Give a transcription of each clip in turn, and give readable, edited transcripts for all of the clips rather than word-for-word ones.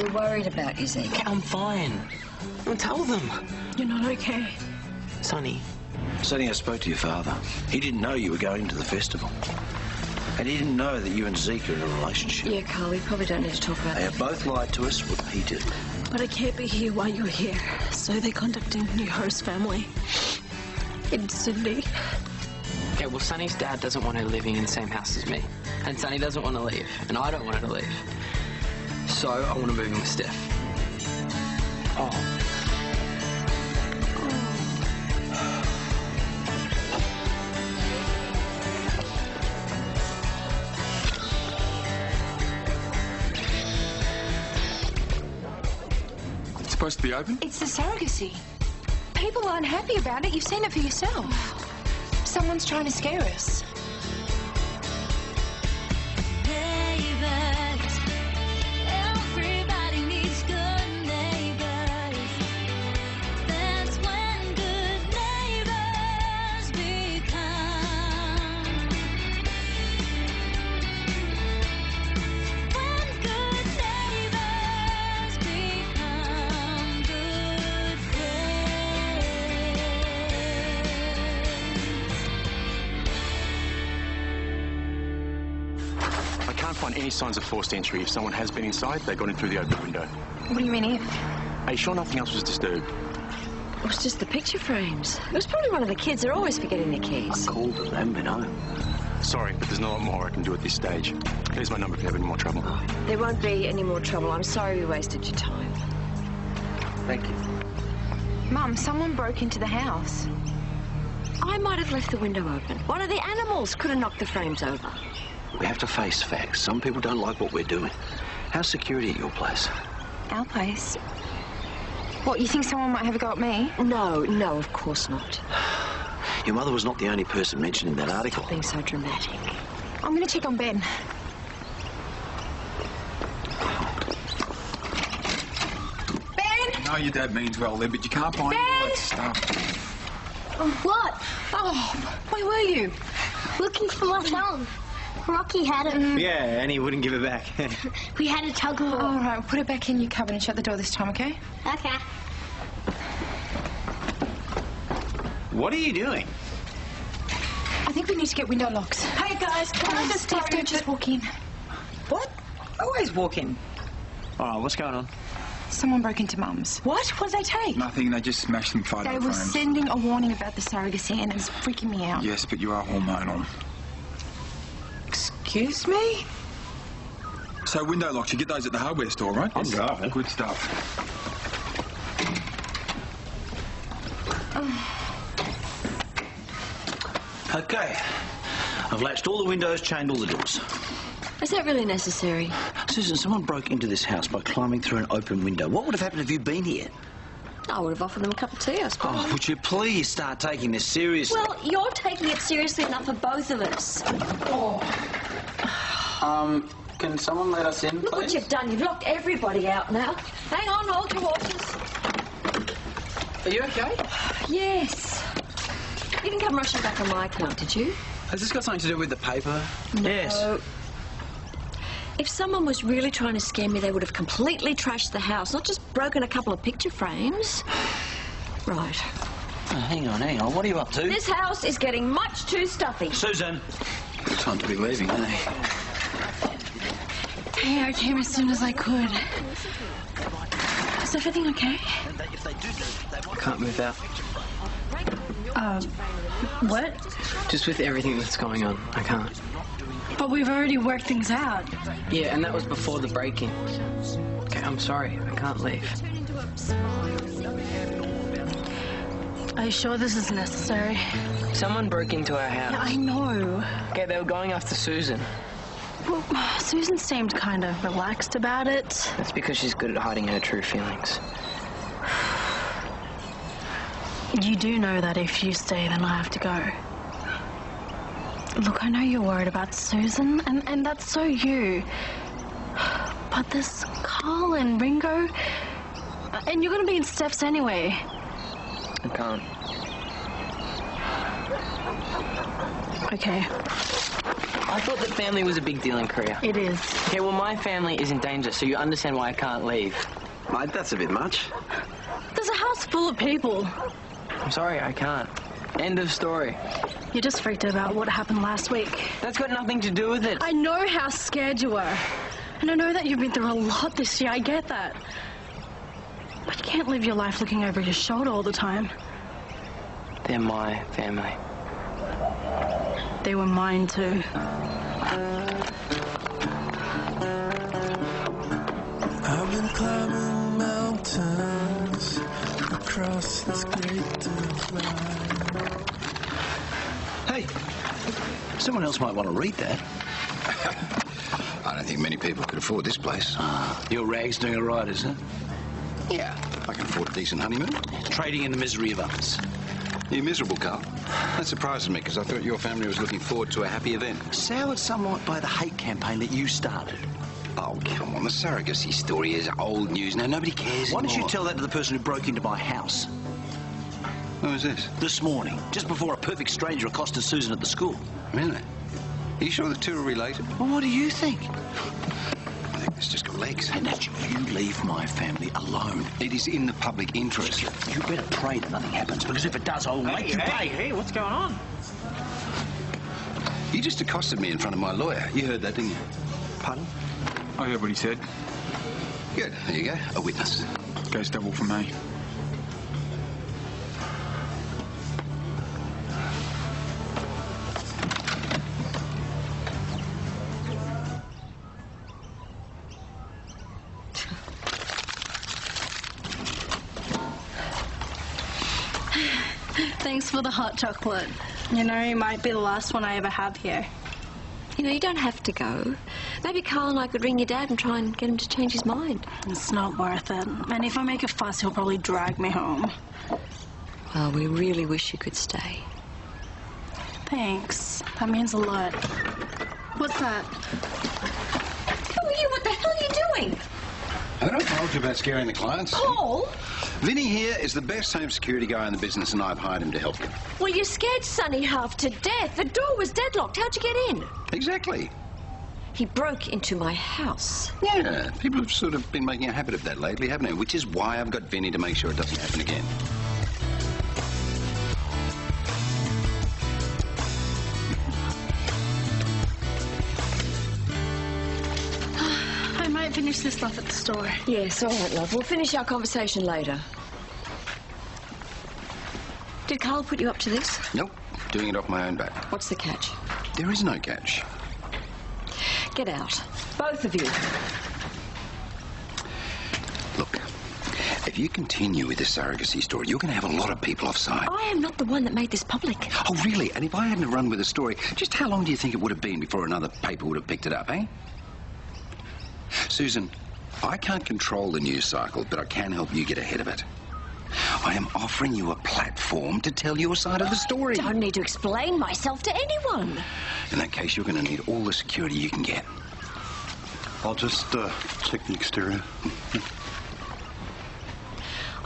We're worried about you, Zeke. I'm fine. Don't tell them. You're not okay. Sonny. Sonny, I spoke to your father. He didn't know you were going to the festival. And he didn't know that you and Zeke are in a relationship. Yeah, Carl, we probably don't need to talk about They that. have both lied to us repeatedly. But I can't be here while you're here. So they're contacting the new host family in Sydney. Okay, well, Sonny's dad doesn't want her living in the same house as me. And Sonny doesn't want to leave. And I don't want her to leave. So I want to move in with Steph. Oh. It's supposed to be open? It's the surrogacy. People aren't happy about it. You've seen it for yourself. Someone's trying to scare us. Neighbours, everybody needs good neighbours. That's when good neighbours become. When good neighbours become good friends. I can't find any signs of forced entry. If someone has been inside, they got in through the open window. What do you mean if? Are you sure nothing else was disturbed? It was just the picture frames. It was probably one of the kids. They're always forgetting their keys. I called them, they haven't been home. Sorry, but there's not a lot more I can do at this stage. Here's my number if you have any more trouble. There won't be any more trouble. I'm sorry we wasted your time. Thank you. Mum, someone broke into the house. I might have left the window open. One of the animals could have knocked the frames over. We have to face facts. Some people don't like what we're doing. How's security at your place? Our place? What, you think someone might have a go at me? No, of course not. Your mother was not the only person mentioned in that article. Being so dramatic. I'm going to check on Ben. Ben! I know your dad means well there, but you can't find all that stuff. What? Oh, where were you? Looking for my phone. Rocky had it. Yeah, and he wouldn't give it back. We had a tug of war. All right, put it back in your cupboard and shut the door this time, okay? Okay. What are you doing? I think we need to get window locks. Hey, guys, can I just Steph, don't just walk in. What? Always walk in. All right, what's going on? Someone broke into Mum's. What? What did they take? Nothing, they just smashed some photo They were frames. sending a warning about the surrogacy and it's freaking me out. Yes, but you are hormonal. Excuse me? So window locks, you get those at the hardware store, right? I'm driving. Good stuff. Okay. I've latched all the windows, chained all the doors. Is that really necessary? Susan, someone broke into this house by climbing through an open window. What would have happened if you'd been here? I would have offered them a cup of tea, I suppose. Oh, would you please start taking this seriously? Well, you're taking it seriously enough for both of us. Can someone let us in, Look what you've done. You've locked everybody out now. Hang on, hold your horses. Are you okay? Yes. You didn't come rushing back on my account, did you? Has this got something to do with the paper? Yes. No. If someone was really trying to scare me, they would have completely trashed the house, not just broken a couple of picture frames. Right. Oh, hang on. What are you up to? This house is getting much too stuffy. Susan! Time to be leaving, eh? Hey, I came as soon as I could. Is everything okay? I can't move out. What? Just with everything that's going on, I can't. But we've already worked things out. Yeah, and that was before the break-in. Okay, I'm sorry. I can't leave. Are you sure this is necessary? Someone broke into our Yeah, house. I know. Okay, they were going after Susan. Well, Susan seemed kind of relaxed about it. That's because she's good at hiding her true feelings. You do know that if you stay, then I have to go. Look, I know you're worried about Susan, and that's so you. But there's Carl and Ringo, and you're going to be in Steph's anyway. I can't. Okay. I thought that family was a big deal in Korea. It is. Okay, well, my family is in danger, so you understand why I can't leave. Mate, that's a bit much. There's a house full of people. I'm sorry, I can't. End of story. You're just freaked out about what happened last week. That's got nothing to do with it. I know how scared you were. And I know that you've been through a lot this year. I get that. But you can't live your life looking over your shoulder all the time. They're my family. They were mine too. I've been climbing mountains across this great divide. Hey, someone else might want to read that. I don't think many people could afford this place. Your rag's doing all right, isn't it? Yeah, I can afford a decent honeymoon. Trading in the misery of others. You're miserable, Carl. That surprises me, because I thought your family was looking forward to a happy event. Soured somewhat by the hate campaign that you started. Oh, come on. The surrogacy story is old news now. Nobody cares Why anymore. don't you tell that to the person who broke into my house? Who was this? This morning, just before a perfect stranger accosted Susan at the school. Really? Are you sure the two are related? Well, what do you think? I think it's just got legs. And that you leave my family alone. It is in the public interest. You better pray that nothing happens, because if it does, I'll make you pay. Hey, what's going on? You just accosted me in front of my lawyer. You heard that, didn't you? Pardon? I heard what he said. Good. There you go. A witness. Goes double for me. Thanks for the hot chocolate. You know, you might be the last one I ever have here. You know, you don't have to go. Maybe Carl and I could ring your dad and try and get him to change his mind. It's not worth it. And if I make a fuss, he'll probably drag me home. Well, we really wish you could stay. Thanks. That means a lot. What's that? Who are you? What the hell are you doing? I don't told you about scaring the clients. Paul? Vinny here is the best home security guy in the business, and I've hired him to help you. Well, you scared Sonny half to death. The door was deadlocked. How'd you get in? Exactly. He broke into my house. Yeah, people have sort of been making a habit of that lately, haven't they? Which is why I've got Vinny to make sure it doesn't happen again. I might finish this stuff at the store. Yes, all right, love. We'll finish our conversation later. Did Carl put you up to this? Nope, doing it off my own back. What's the catch? There is no catch. Get out. Both of you. Look, if you continue with this surrogacy story, you're going to have a lot of people offside. I am not the one that made this public. Oh, really? And if I hadn't run with the story, just how long do you think it would have been before another paper would have picked it up, eh? Susan, I can't control the news cycle, but I can help you get ahead of it. I am offering you a platform to tell your side of the story. I don't need to explain myself to anyone. In that case, you're going to need all the security you can get. I'll just check the exterior.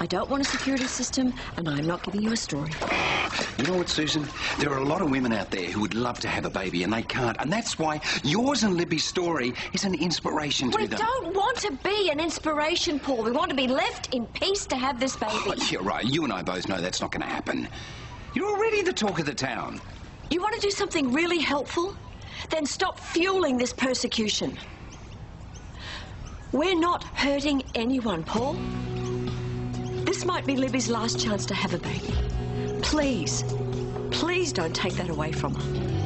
I don't want a security system, and I'm not giving you a story. You know what, Susan? There are a lot of women out there who would love to have a baby, and they can't. And that's why yours and Libby's story is an inspiration to We them. don't want to be an inspiration, Paul. We want to be left in peace to have this baby. Oh, you're right. You and I both know that's not going to happen. You're already the talk of the town. You want to do something really helpful? Then stop fueling this persecution. We're not hurting anyone, Paul. This might be Libby's last chance to have a baby. Please, please don't take that away from her.